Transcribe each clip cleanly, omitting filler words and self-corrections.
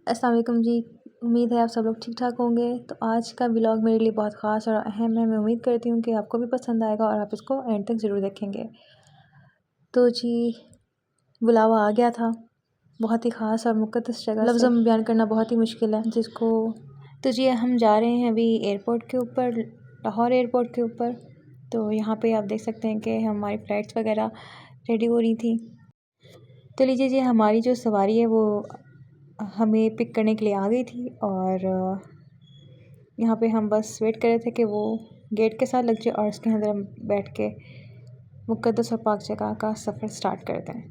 अस्सलाम वालेकुम जी। उम्मीद है आप सब लोग ठीक-ठाक होंगे। तो आज का व्लॉग मेरे लिए बहुत ख़ास और अहम है। मैं उम्मीद करती हूँ कि आपको भी पसंद आएगा और आप इसको एंड तक ज़रूर देखेंगे। तो जी, बुलावा आ गया था, बहुत ही ख़ास और मुक़द्दस जगह से। लफ्ज़ों में बयान करना बहुत ही मुश्किल है जिसको। तो जी, हम जा रहे हैं अभी एयरपोर्ट के ऊपर, लाहौर एयरपोर्ट के ऊपर। तो यहाँ पे आप देख सकते हैं कि हमारी फ़्लाइट्स वग़ैरह रेडी हो रही थी। तो लीजिए जी, हमारी जो सवारी है वो हमें पिक करने के लिए आ गई थी और यहाँ पे हम बस वेट कर रहे थे कि वो गेट के साथ लग जाए और उसके अंदर हम बैठ के मुक़द्दस और पाक जगह का सफ़र स्टार्ट कर दें।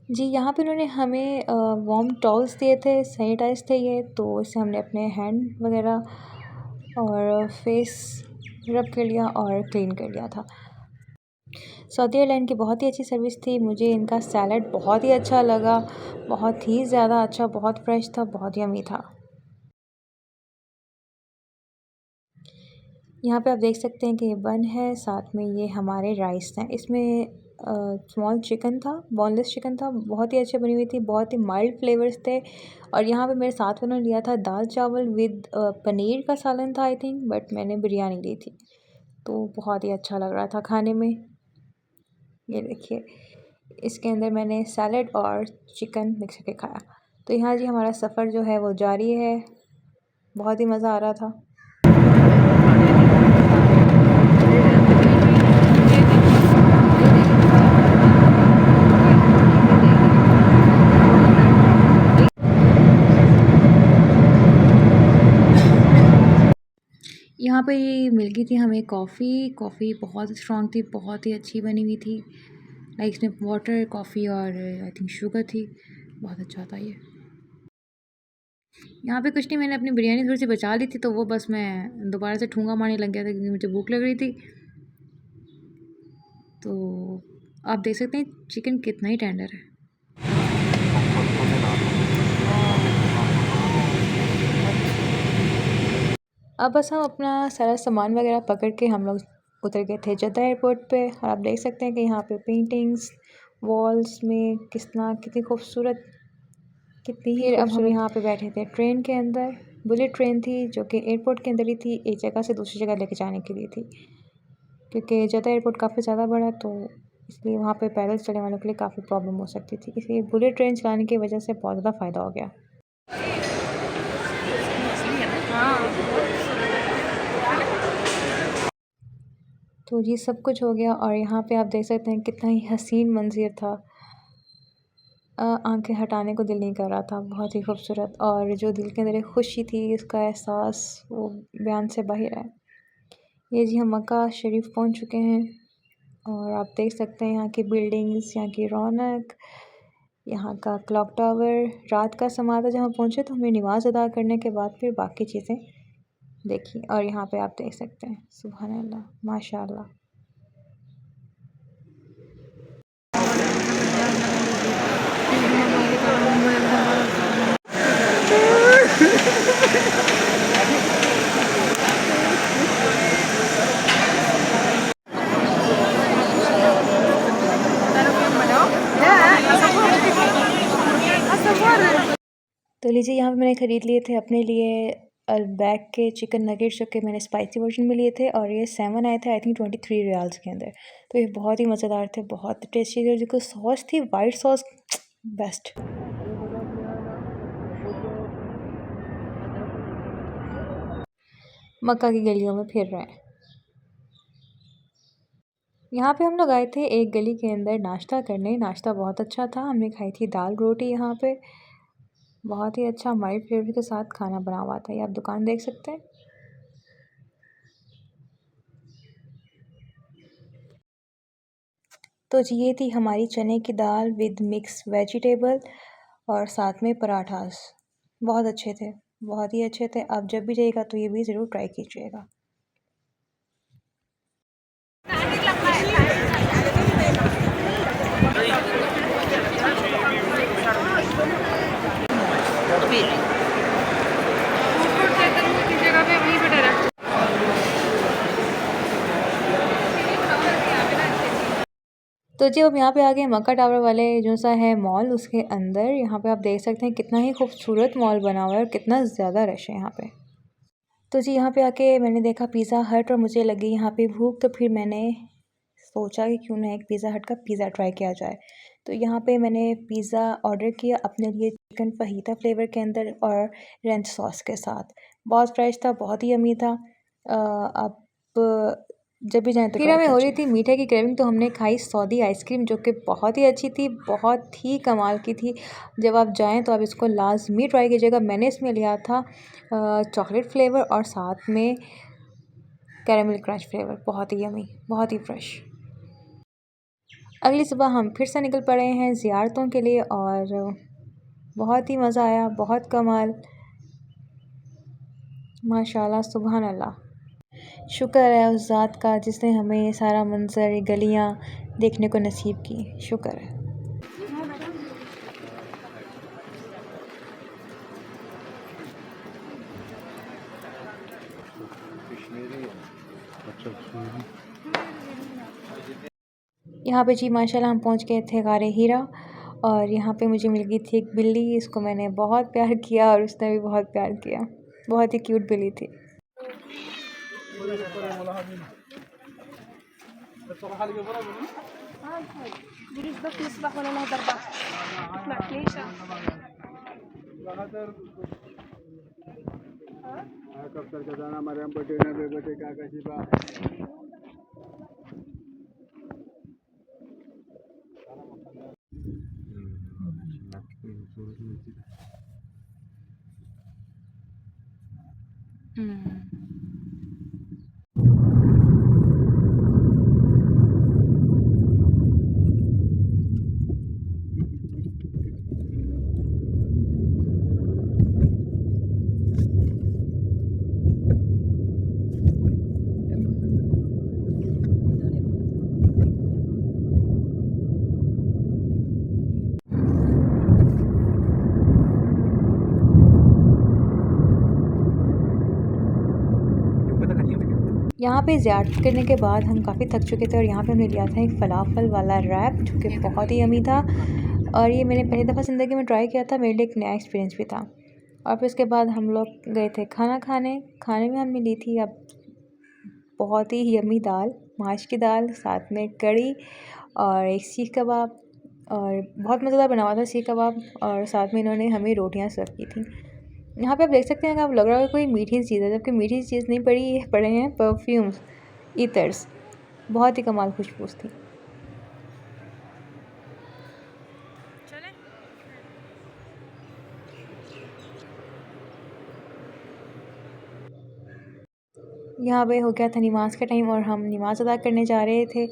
जी, यहाँ पे उन्होंने हमें वार्म टॉवल्स दिए थे, सैनिटाइज़ थे ये, तो इससे हमने अपने हैंड वग़ैरह और फेस रब कर लिया और क्लीन कर लिया था। सऊदी एयरलाइन की बहुत ही अच्छी सर्विस थी। मुझे इनका सैलड बहुत ही अच्छा लगा, बहुत ही ज़्यादा अच्छा, बहुत फ्रेश था, बहुत यम्मी था। यहाँ पे आप देख सकते हैं कि ये बन है, साथ में ये हमारे राइस हैं। इसमें स्मॉल चिकन था, बोनलेस चिकन था, बहुत ही अच्छी बनी हुई थी, बहुत ही माइल्ड फ्लेवर्स थे। और यहाँ पे मेरे साथ वालों ने लिया था दाल चावल विद पनीर का सालन था आई थिंक, बट मैंने बिरयानी ली थी, तो बहुत ही अच्छा लग रहा था खाने में। ये देखिए, इसके अंदर मैंने सैलड और चिकन मिक्स करके खाया। तो यहाँ जी हमारा सफ़र जो है वो जारी है, बहुत ही मज़ा आ रहा था। यहाँ पे ये मिल गई थी हमें कॉफ़ी बहुत स्ट्रॉन्ग थी, बहुत ही अच्छी बनी हुई थी। लाइक इसमें वाटर, कॉफ़ी और आई थिंक शुगर थी, बहुत अच्छा था ये। यहाँ पे कुछ नहीं, मैंने अपनी बिरयानी थोड़ी सी बचा ली थी, तो वो बस मैं दोबारा से ठूँगा मारने लग गया था क्योंकि मुझे भूख लग रही थी। तो आप देख सकते हैं चिकन कितना ही टेंडर है। अब बस हम अपना सारा सामान वगैरह पकड़ के हम लोग उतर गए थे जद्दा एयरपोर्ट पे। और आप देख सकते हैं कि यहाँ पे पेंटिंग्स वॉल्स में कितनी खूबसूरत, कितनी ही। अब हम यहाँ पे बैठे थे ट्रेन के अंदर। बुलेट ट्रेन थी जो कि एयरपोर्ट के अंदर ही थी, एक जगह से दूसरी जगह लेके जाने के लिए थी, क्योंकि जद्दा एयरपोर्ट काफ़ी ज़्यादा बड़ा है, तो इसलिए वहाँ पे पैदल चलने वालों के लिए काफ़ी प्रॉब्लम हो सकती थी। इसलिए बुलेट ट्रेन चलाने की वजह से बहुत ज़्यादा फ़ायदा हो गया। तो ये सब कुछ हो गया और यहाँ पे आप देख सकते हैं कितना ही हसीन मंज़र था। आंखें हटाने को दिल नहीं कर रहा था, बहुत ही खूबसूरत। और जो दिल के अंदर एक खुशी थी, इसका एहसास वो बयान से बाहर है। ये जी हम मक्का शरीफ पहुँच चुके हैं और आप देख सकते हैं यहाँ की बिल्डिंग्स, यहाँ की रौनक, यहाँ का क्लॉक टावर। रात का समा था जब हम पहुँचे, तो हमने नमाज़ अदा करने के बाद फिर बाकी चीज़ें देखी। और यहाँ पे आप देख सकते हैं, सुभान अल्लाह, माशाअल्लाह। तो लीजिए, यहाँ पे मैंने ख़रीद लिए थे अपने लिए बैग के चिकन नगेट्स, जो कि मैंने स्पाइसी वर्जन में लिए थे, और ये 7 आए थे आई थिंक 23 रियाल्स के अंदर। तो ये बहुत ही मज़ेदार थे, बहुत टेस्टी थे। जो सॉस थी, वाइट सॉस, बेस्ट। मक्का की गलियों में फिर रहे हैं। यहाँ पे हम लोग आए थे एक गली के अंदर नाश्ता करने। नाश्ता बहुत अच्छा था, हमने खाई थी दाल रोटी यहाँ पे, बहुत ही अच्छा माइल्ड फ्लेवर के साथ खाना बना हुआ था। ये आप दुकान देख सकते हैं। तो जी, ये थी हमारी चने की दाल विद मिक्स वेजिटेबल और साथ में पराठास, बहुत अच्छे थे, बहुत ही अच्छे थे। आप जब भी जाइएगा तो ये भी ज़रूर ट्राई कीजिएगा। तो जी अब यहाँ पे आ गए मक्का टावर वाले जो सा है मॉल, उसके अंदर। यहाँ पे आप देख सकते हैं कितना ही खूबसूरत मॉल बना हुआ है और कितना ज़्यादा रश है यहाँ पे। तो जी यहाँ पे आके मैंने देखा पिज़्ज़ा हट और मुझे लगी यहाँ पे भूख, तो फिर मैंने सोचा कि क्यों ना एक पिज़्ज़ा हट का पिज़्ज़ा ट्राई किया जाए। तो यहाँ पे मैंने पिज़्ज़ा ऑर्डर किया अपने लिए चिकन फहीता फ्लेवर के अंदर और रेंच सॉस के साथ। बहुत फ्रेश था, बहुत ही यम्मी था। आप जब भी जाएँ तो फिर हमें हो रही थी मीठे की क्रेविंग, तो हमने खाई सऊदी आइसक्रीम जो कि बहुत ही अच्छी थी, बहुत ही कमाल की थी। जब आप जाएँ तो आप इसको लाज़मी ट्राई कीजिएगा। मैंने इसमें लिया था चॉकलेट फ्लेवर और साथ में कैरेमल क्रंच फ्लेवर। बहुत ही यम्मी, बहुत ही फ्रेश। अगली सुबह हम फिर से निकल पड़े हैं ज़ियारतों के लिए और बहुत ही मज़ा आया, बहुत कमाल। माशाल्लाह सुभान अल्लाह। शुक्र है उस ज़ात का जिसने हमें ये सारा मंज़र, ये गलियाँ देखने को नसीब की। शुक्र है। यहाँ पे जी माशाल्लाह हम पहुँच गए थे गारे हीरा और यहाँ पे मुझे मिल गई थी एक बिल्ली। इसको मैंने बहुत प्यार किया और उसने भी बहुत प्यार किया। बहुत ही क्यूट बिल्ली थी। यहाँ पे ज़ियारत करने के बाद हम काफ़ी थक चुके थे और यहाँ पे हमने लिया था एक फ़लाफ़ल वाला रैप जो कि बहुत ही यम्मी था और ये मैंने पहली दफ़ा ज़िंदगी में ट्राई किया था। मेरे लिए एक नया एक्सपीरियंस भी था। और फिर उसके बाद हम लोग गए थे खाना खाने। खाने में हमने ली थी अब बहुत ही यम्मी दाल, माश की दाल, साथ में कढ़ी और एक सीख कबाब और बहुत मज़ेदार बना हुआ था सीख कबाब और साथ में इन्होंने हमें रोटियाँ सर्व की थी। यहाँ पे आप देख सकते हैं कि आप लग रहा है कोई मीठी चीज़ है, जबकि मीठी चीज़ नहीं पड़ी, ये पड़े हैं परफ्यूम्स, इतर्स। बहुत ही कमाल खुशबूस थी। यहाँ पे हो गया था नमाज का टाइम और हम नमाज अदा करने जा रहे थे।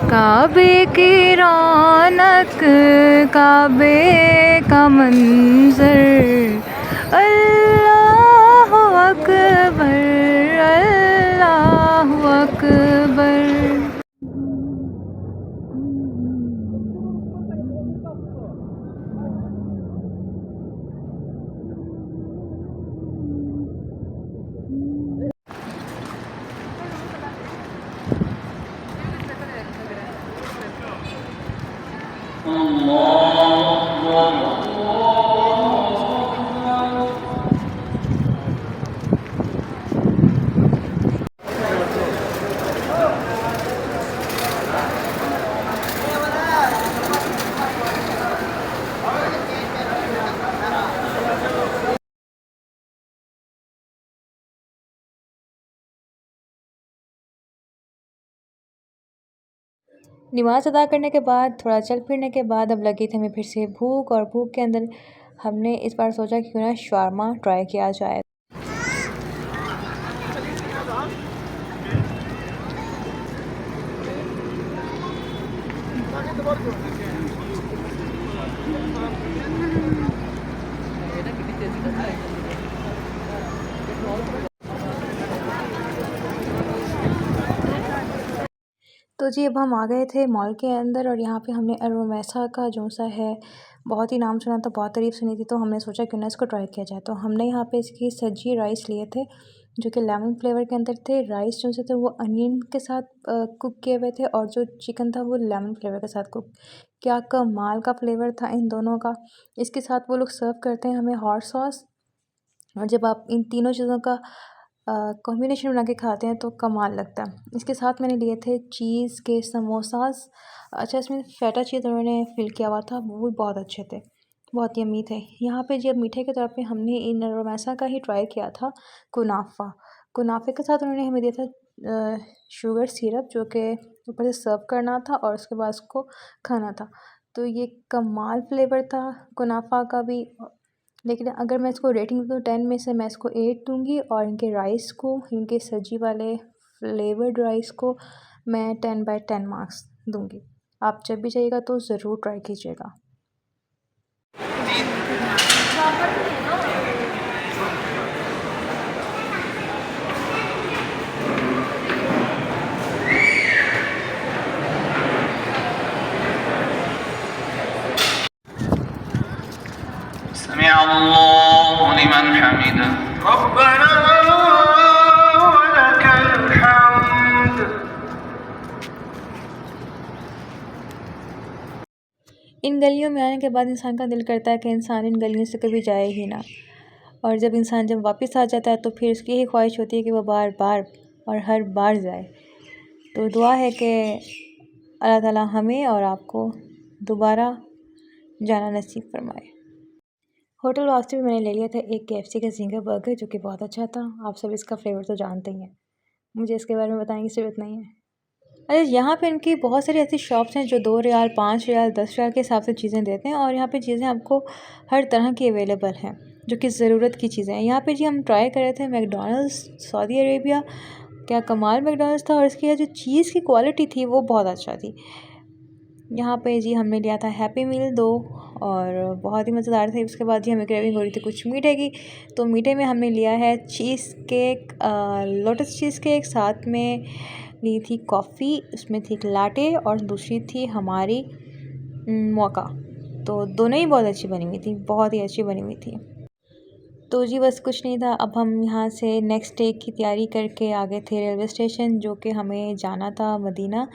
काबे की रौनक, काबे का मंजर, अल्लाहु अकबर, अल्लाहु अकबर। नमाज़ अदा करने के बाद थोड़ा चल फिरने के बाद अब लगी थी हमें फिर से भूख, और भूख के अंदर हमने इस बार सोचा कि क्यों ना शवारमा ट्राई किया जाए। तो जी अब हम आ गए थे मॉल के अंदर, और यहाँ पे हमने अरोमैसा का जो सा है बहुत ही नाम सुना था, बहुत तारीफ़ सुनी थी, तो हमने सोचा क्यों ना इसको ट्राई किया जाए। तो हमने यहाँ पे इसकी सब्जी राइस लिए थे जो कि लेमन फ्लेवर के अंदर थे। राइस जो से थे वो अनियन के साथ कुक किए हुए थे, और जो चिकन था वो लेमन फ्लेवर के साथ कुक। क्या कमाल का फ्लेवर था इन दोनों का। इसके साथ वो लोग सर्व करते हैं हमें हॉट सॉस, और जब आप इन तीनों चीज़ों का कॉम्बिनेशन बना के खाते हैं तो कमाल लगता है। इसके साथ मैंने लिए थे चीज़ के समोसास। अच्छा, इसमें फ़ेटा चीज़ उन्होंने फिल किया हुआ था, वो भी बहुत अच्छे थे, बहुत यम्मी थे। यहाँ पे जब मीठे के तौर पे हमने इन रोमैसा का ही ट्राई किया था कुनाफा। कुनाफे के साथ उन्होंने हमें दिया था शुगर सिरप, जो कि ऊपर से सर्व करना था और उसके बाद उसको खाना था। तो ये कमाल फ्लेवर था कुनाफा का भी। लेकिन अगर मैं इसको रेटिंग दूँ 10 में से मैं इसको 8 दूँगी, और इनके राइस को, इनके सब्जी वाले फ्लेवर्ड राइस को मैं 10/10 मार्क्स दूँगी। आप जब भी जाइएगा तो ज़रूर ट्राई कीजिएगा। समिअ अल्लाहु लिमन हमिदा रब्बना वलकल हम्द। इन गलियों में आने के बाद इंसान का दिल करता है कि इंसान इन गलियों से कभी जाए ही ना, और जब इंसान जब वापस आ जाता है तो फिर उसकी यही ख्वाहिश होती है कि वह बार बार और हर बार जाए। तो दुआ है कि अल्लाह ताला हमें और आपको दोबारा जाना नसीब फरमाए। होटल वास्ते भी मैंने ले लिया था एक KFC का ज़िंगर बर्गर, जो कि बहुत अच्छा था। आप सब इसका फ्लेवर तो जानते ही हैं, मुझे इसके बारे में बताने की ज़रूरत नहीं है। अरे यहाँ पे इनकी बहुत सारी ऐसी शॉप्स हैं जो 2 रियाल, 5 रियाल, 10 रियाल के हिसाब से चीज़ें देते हैं, और यहाँ पे चीज़ें आपको हर तरह की अवेलेबल हैं जो कि ज़रूरत की चीज़ें हैं। यहाँ पे जी हम ट्राई कर रहे थे मैकडॉनल्ड्स सऊदी अरेबिया। क्या कमाल मैकडॉनल्ड्स था, और इसकी जो चीज़ की क्वालिटी थी वो बहुत अच्छा थी। यहाँ पे जी हमने लिया था हैप्पी मील 2, और बहुत ही मज़ेदार थे। उसके बाद जी हमें क्रेविंग हो रही थी कुछ मीठे की, तो मीठे में हमने लिया है cheese cake, lotus cheese cake, साथ में ली थी कॉफ़ी, उसमें थी एक लाटे, और दूसरी थी हमारी मोका। तो दोनों ही बहुत अच्छी बनी हुई थी, बहुत ही अच्छी बनी हुई थी। तो जी बस कुछ नहीं था, अब हम यहाँ से नेक्स्ट डे की तैयारी करके आ गए थे रेलवे स्टेशन, जो कि हमें जाना था मदीना।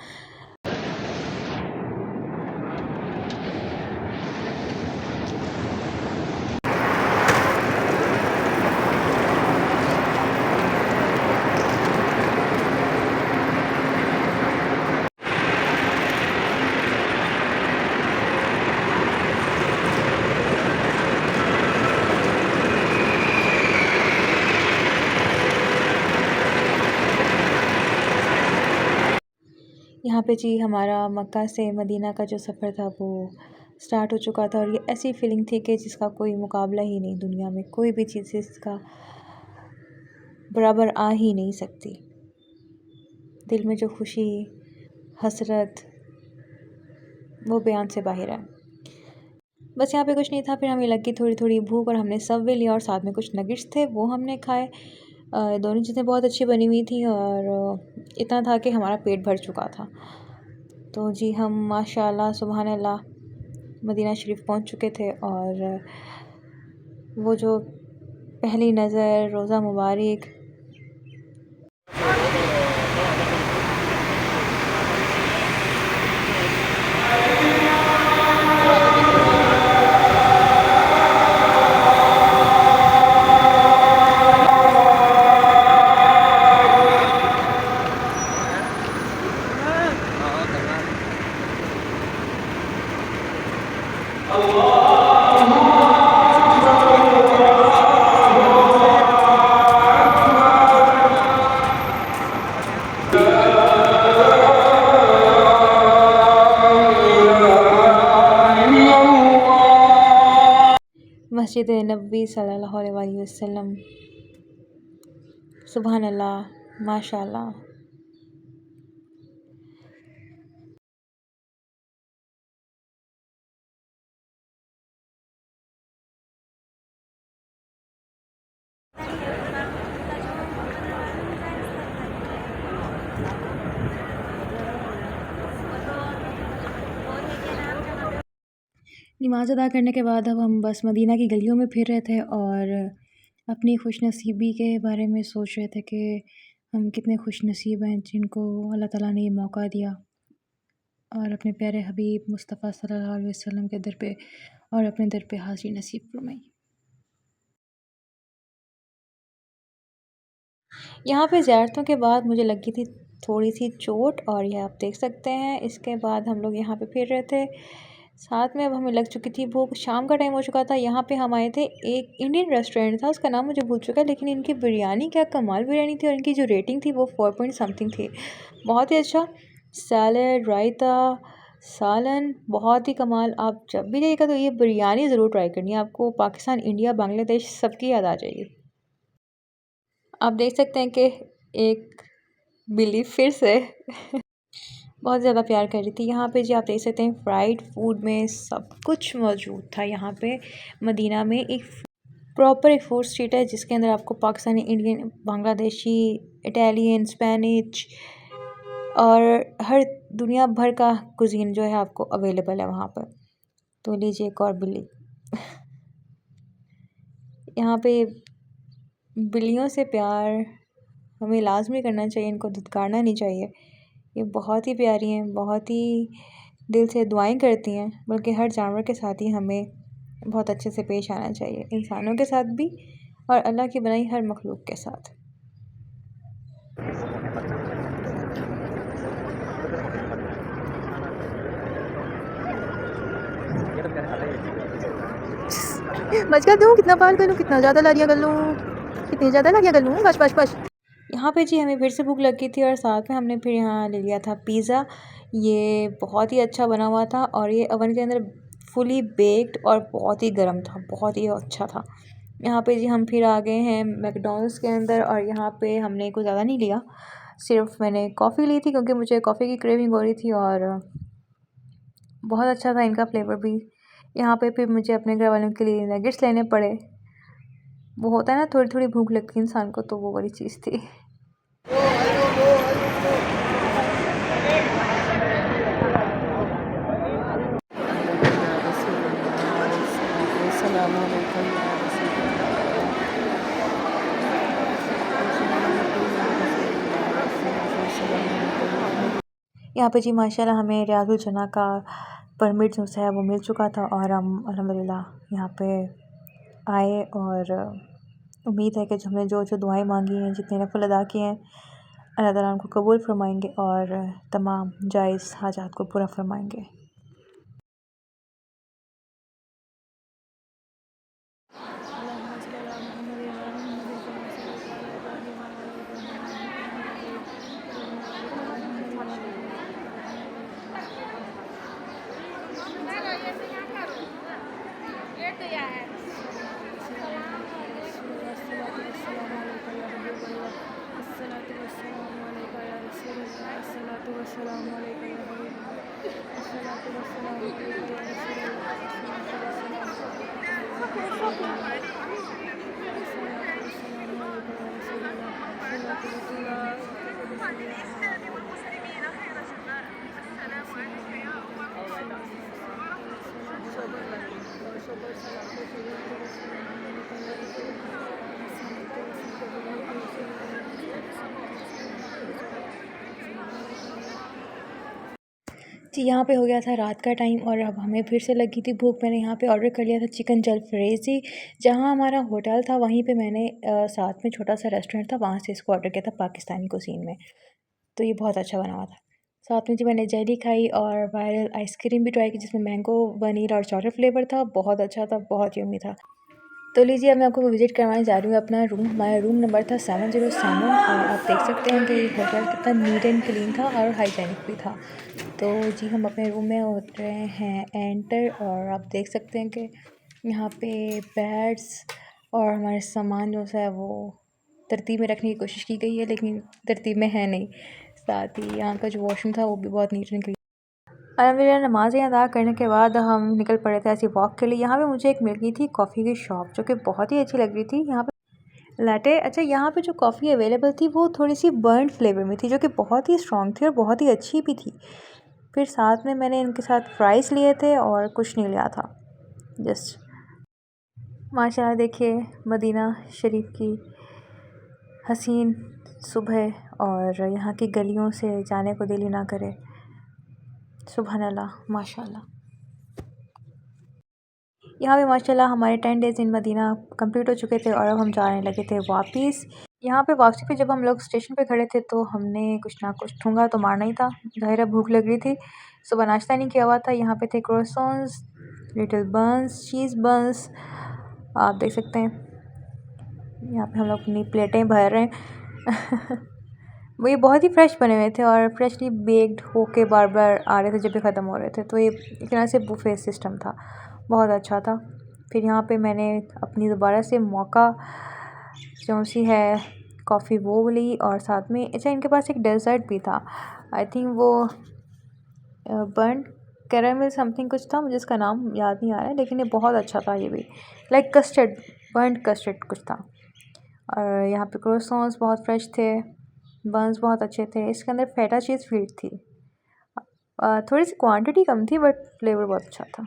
यहाँ पे जी हमारा मक्का से मदीना का जो सफ़र था वो स्टार्ट हो चुका था, और ये ऐसी फीलिंग थी कि जिसका कोई मुकाबला ही नहीं, दुनिया में कोई भी चीज़ इसका बराबर आ ही नहीं सकती। दिल में जो खुशी, हसरत, वो बयान से बाहर है। बस यहाँ पे कुछ नहीं था, फिर हमें लगी थोड़ी थोड़ी भूख, और हमने सबवे लिया, और साथ में कुछ नगेट्स थे वो हमने खाए। दोनों चीज़ें बहुत अच्छी बनी हुई थी, और इतना था कि हमारा पेट भर चुका था। तो जी हम माशाल्लाह सुभान अल्लाह मदीना शरीफ पहुँच चुके थे, और वो जो पहली नज़र, रोज़ा मुबारक, नबी सल्लल्लाहु अलैहि वसल्लम। सुभान अल्लाह, माशाअल्लाह। नमाज़ अदा करने के बाद अब हम बस मदीना की गलियों में फिर रहे थे और अपनी खुशनसीबी के बारे में सोच रहे थे कि हम कितने खुशनसीब हैं जिनको अल्लाह ताला ने ये मौका दिया और अपने प्यारे हबीब मुस्तफ़ा सल्लल्लाहु अलैहि वसल्लम के दर पे और अपने दर पे हाज़िरी नसीब फरमाई। यहाँ पे ज़ियारतों के बाद मुझे लगी थी थोड़ी सी चोट और ये आप देख सकते हैं। इसके बाद हम लोग यहाँ पे फिर रहे थे, साथ में अब हमें लग चुकी थी भूख, शाम का टाइम हो चुका था। यहाँ पे हम आए थे, एक इंडियन रेस्टोरेंट था, उसका नाम मुझे भूल चुका है, लेकिन इनकी बिरयानी क्या कमाल बिरयानी थी और इनकी जो रेटिंग थी वो 4 पॉइंट समथिंग थी। बहुत ही अच्छा सैलड, रायता, सालन, बहुत ही कमाल। आप जब भी जाइएगा तो ये बिरयानी ज़रूर ट्राई करनी है, आपको पाकिस्तान, इंडिया, बांग्लादेश सबकी याद आ जाएगी। आप देख सकते हैं कि एक बिल्ली फिर से बहुत ज़्यादा प्यार कर रही थी। यहाँ पे जी आप देख सकते हैं फ्राइड फूड में सब कुछ मौजूद था। यहाँ पे मदीना में एक प्रॉपर एक फूड स्ट्रीट है जिसके अंदर आपको Pakistani, Indian, Bangladeshi, Italian, Spanish और हर दुनिया भर का कुजीन जो है आपको अवेलेबल है वहाँ पर। तो लीजिए एक और बिल्ली। यहाँ पे बिल्लियों से प्यार हमें लाजमी करना चाहिए, इनको धुतकारना नहीं चाहिए। ये बहुत ही प्यारी हैं, बहुत ही दिल से दुआएं करती हैं, बल्कि हर जानवर के साथ ही हमें बहुत अच्छे से पेश आना चाहिए, इंसानों के साथ भी और अल्लाह की बनाई हर मखलूक के साथ। बच कर दूँ, कितना पाल कर लूँ, कितना ज़्यादा लारियाँ कर लूँ, कितनी ज़्यादा लारियाँ कर लूँ, बस बस बस। यहाँ पे जी हमें फिर से भूख लगी थी और साथ में हमने फिर यहाँ ले लिया था पिज़्ज़ा। ये बहुत ही अच्छा बना हुआ था और ये ओवन के अंदर फुली बेक्ड और बहुत ही गर्म था, बहुत ही अच्छा था। यहाँ पे जी हम फिर आ गए हैं मैकडॉनल्ड्स के अंदर और यहाँ पे हमने कुछ ज़्यादा नहीं लिया, सिर्फ मैंने कॉफ़ी ली थी क्योंकि मुझे कॉफ़ी की क्रेविंग हो रही थी और बहुत अच्छा था इनका फ्लेवर भी। यहाँ पे फिर मुझे अपने घर वालों के लिए नगेट्स लेने पड़े। वो होता है ना, थोड़ी थोड़ी भूख लगती है इंसान को, तो वो वाली चीज़ थी। यहाँ पे जी माशाल्लाह हमें रियाजुल जन्ना का परमिट जो है वो मिल चुका था और हम अल्हम्दुलिल्लाह यहाँ पे आए और उम्मीद है कि जो हमने जो जो दुआएं मांगी हैं, जितने नफ़ल अदा किए हैं, अल्लाह ताला उनको कबूल फरमाएंगे और तमाम जायज़ हाजात को पूरा फरमाएंगे। जी यहाँ पे हो गया था रात का टाइम और अब हमें फिर से लगी थी भूख। मैंने यहाँ पे ऑर्डर कर लिया था चिकन जलफ्रेज़ी। जहाँ हमारा होटल था वहीं पे मैंने साथ में छोटा सा रेस्टोरेंट था, वहाँ से इसको ऑर्डर किया था पाकिस्तानी कुज़ीन में। तो ये बहुत अच्छा बना हुआ था। साथ में जी मैंने जेली खाई और वायरल आइसक्रीम भी ट्राई की जिसमें मैंगो, वनीला और चॉकलेट फ्लेवर था। बहुत अच्छा था, बहुत यम्मी था। तो लीजिए अब मैं आपको विज़िट करवाने जा रही हूँ अपना रूम। हमारा रूम नंबर था 707 और आप देख सकते हैं कि होटल कितना नीट एंड क्लीन था और हाइजेनिक भी था। तो जी हम अपने रूम में हो रहे हैं एंटर और आप देख सकते हैं कि यहाँ पे बेड्स और हमारे सामान जो सा है वो तरतीब में रखने की कोशिश की गई है, लेकिन तरतीब में है नहीं। साथ ही यहाँ का जो वॉशरूम था वो भी बहुत नीट एंड क्लीन। अलहमदिल्ला नमाज़ें अदा करने के बाद हम निकल पड़े थे ऐसी वॉक के लिए। यहाँ पे मुझे एक मिल गई थी कॉफ़ी की शॉप, जो कि बहुत ही अच्छी लग रही थी। यहाँ पे लाटे, अच्छा यहाँ पे जो कॉफ़ी अवेलेबल थी वो थोड़ी सी बर्न फ्लेवर में थी, जो कि बहुत ही स्ट्रॉन्ग थी और बहुत ही अच्छी भी थी। फिर साथ में मैंने इनके साथ फ्राइज़ लिए थे और कुछ नहीं लिया था। जस्ट माशाल्लाह देखिए मदीना शरीफ की हसीन सुबह और यहाँ की गलियों से जाने को दिल ही ना करे। सुभान अल्लाह, माशाल्लाह। यहाँ पे माशाल्लाह हमारे 10 डेज़ इन मदीना कंप्लीट हो चुके थे और अब हम जाने लगे थे वापस। यहाँ पे वापसी पे जब हम लोग स्टेशन पे खड़े थे तो हमने कुछ ना कुछ ठूँगा तो मारना ही था। ज़ाहिर है भूख लग रही थी। सुबह नाश्ता नहीं किया हुआ था। यहाँ पे थे क्रोसॉन्स, लिटिल बन्स, चीज़ बन्स, आप देख सकते हैं। यहाँ पे हम लोग अपनी प्लेटें भर रहे हैं। वो ये बहुत ही फ्रेश बने हुए थे और फ्रेशली बेक्ड होके बार बार आ रहे थे जब भी ख़त्म हो रहे थे। तो ये एक तरह से बुफे सिस्टम था, बहुत अच्छा था। फिर यहाँ पे मैंने अपनी दोबारा से मौका जो सी है कॉफ़ी वो ली और साथ में अच्छा इनके पास एक डेज़र्ट भी था। आई थिंक वो बर्न कैरामल समथिंग कुछ था, मुझे इसका नाम याद नहीं आ रहा है, लेकिन ये बहुत अच्छा था। ये भी लाइक कस्टर्ड, बर्न कस्टर्ड कुछ था। और यहाँ पे क्रोसॉन्स बहुत फ्रेश थे, बन्स बहुत अच्छे थे। इसके अंदर फेटा चीज़ फीड थी। थोड़ी सी क्वांटिटी कम थी बट फ्लेवर बहुत अच्छा था।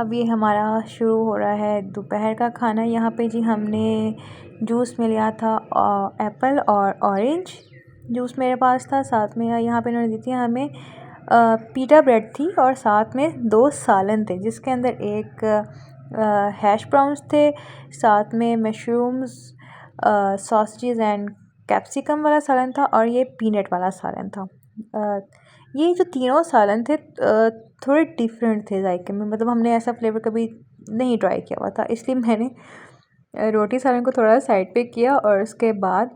अब ये हमारा शुरू हो रहा है दोपहर का खाना। यहाँ पे जी हमने जूस में लिया था एप्पल और ऑरेंज जूस मेरे पास था। साथ में यहाँ पे उन्होंने दी थी हमें पीटा ब्रेड थी और साथ में 2 सालन थे, जिसके अंदर एक हैश ब्राउन्स थे, साथ में मशरूम्स, सॉसेजेस एंड कैप्सिकम वाला सालन था और ये पीनट वाला सालन था। ये जो तीनों सालन थे थोड़े डिफरेंट थे जायके में, मतलब हमने ऐसा फ्लेवर कभी नहीं ट्राई किया हुआ था, इसलिए मैंने रोटी सालन को थोड़ा साइड पे किया और उसके बाद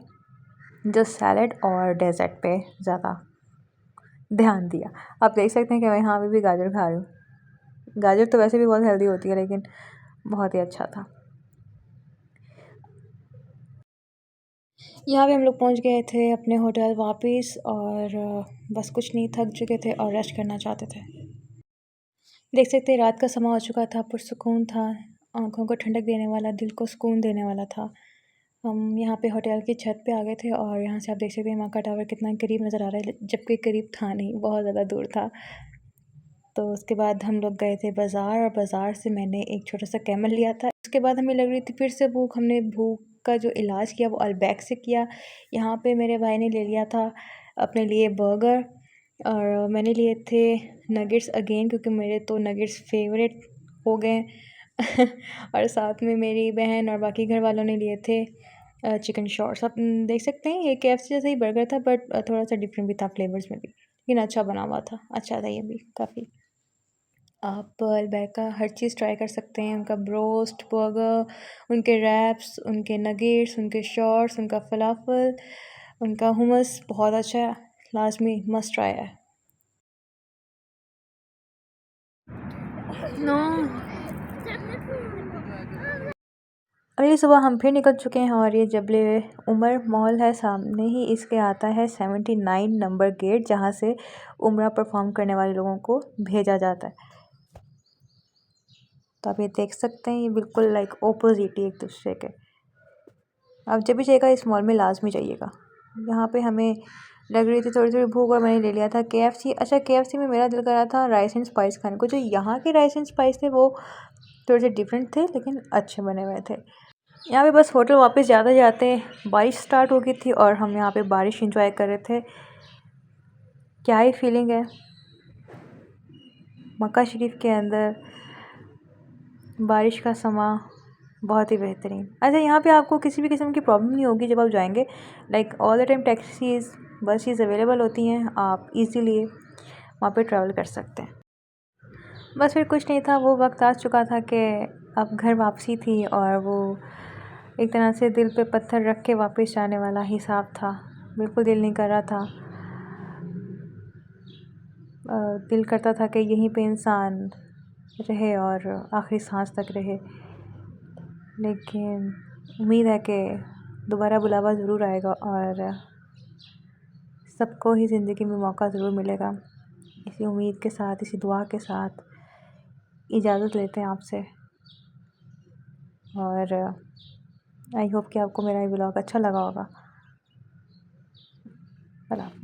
जो सैलड और डेज़र्ट पे ज़्यादा ध्यान दिया। आप देख सकते हैं कि मैं यहाँ पे भी गाजर खा रही हूँ। गाजर तो वैसे भी बहुत हेल्दी होती है, लेकिन बहुत ही अच्छा था। यहाँ पे हम लोग पहुँच गए थे अपने होटल वापस और बस कुछ नहीं, थक चुके थे और रेस्ट करना चाहते थे। देख सकते हैं रात का समा हो चुका था, पुरसुकून था, आँखों को ठंडक देने वाला, दिल को सुकून देने वाला था। हम यहाँ पे होटल की छत पे आ गए थे और यहाँ से आप देख सकते हैं मक्का टावर कितना करीब नज़र आ रहा है, जबकि करीब था नहीं, बहुत ज़्यादा दूर था। तो उसके बाद हम लोग गए थे बाज़ार और बाज़ार से मैंने एक छोटा सा कैमल लिया था। उसके बाद हमें लग रही थी फिर से भूख, हमने भूख का जो इलाज किया वो अलबैक से किया। यहाँ पे मेरे भाई ने ले लिया था अपने लिए बर्गर और मैंने लिए थे नगेट्स अगेन, क्योंकि मेरे तो नगेट्स फेवरेट हो गए और साथ में मेरी बहन और बाकी घर वालों ने लिए थे चिकन शॉर्ट्स। आप देख सकते हैं ये KFC जैसा ही बर्गर था, बट थोड़ा सा डिफरेंट भी था फ्लेवर्स में भी, लेकिन अच्छा बना हुआ था, अच्छा था ये भी काफ़ी। आप अलबैक का हर चीज़ ट्राई कर सकते हैं, उनका ब्रोस्ट बर्गर, उनके रैप्स, उनके नगेट्स, उनके शॉर्ट्स, उनका फलाफल, उनका हुमस बहुत अच्छा है, लास्ट में मस्ट ट्राई है। नो अगली सुबह हम फिर निकल चुके हैं और ये जबले उमर मॉल है सामने ही, इसके आता है 79 नंबर गेट, जहाँ से उम्रा परफॉर्म करने वाले लोगों को भेजा जाता है। तो आप ये देख सकते हैं, ये बिल्कुल लाइक ऑपोजिट ही एक दूसरे के। आप जब भी जाइएगा इस मॉल में लाजमी जाइएगा। यहाँ पे हमें लग रही थी थोड़ी थोड़ी भूख और मैंने ले लिया था KFC। अच्छा, KFC में मेरा दिल कर रहा था राइस एंड स्पाइस खाने को। जो यहाँ के राइस एंड स्पाइस थे वो थोड़े से डिफरेंट थे, लेकिन अच्छे बने हुए थे। यहाँ पे बस होटल वापस जाते जाते बारिश स्टार्ट हो गई थी और हम यहाँ पे बारिश इंजॉय कर रहे थे। क्या ही फीलिंग है मक्का शरीफ के अंदर बारिश का समा, बहुत ही बेहतरीन। अच्छा, यहाँ पे आपको किसी भी किस्म की प्रॉब्लम नहीं होगी जब आप जाएंगे। Like all the time taxis buses available होती हैं, आप इजीली वहाँ पे ट्रैवल कर सकते हैं। बस फिर कुछ नहीं था, वो वक्त आ चुका था कि अब घर वापसी थी और वो एक तरह से दिल पे पत्थर रख के वापस जाने वाला हिसाब था। बिल्कुल दिल नहीं कर रहा था, दिल करता था कि यहीं पे इंसान रहे और आखिरी सांस तक रहे, लेकिन उम्मीद है कि दोबारा बुलावा ज़रूर आएगा और सबको ही ज़िंदगी में मौका ज़रूर मिलेगा। इसी उम्मीद के साथ, इसी दुआ के साथ इजाज़त लेते हैं आपसे और आई होप कि आपको मेरा ये व्लॉग अच्छा लगा होगा। अल्लाह हाफ़िज़।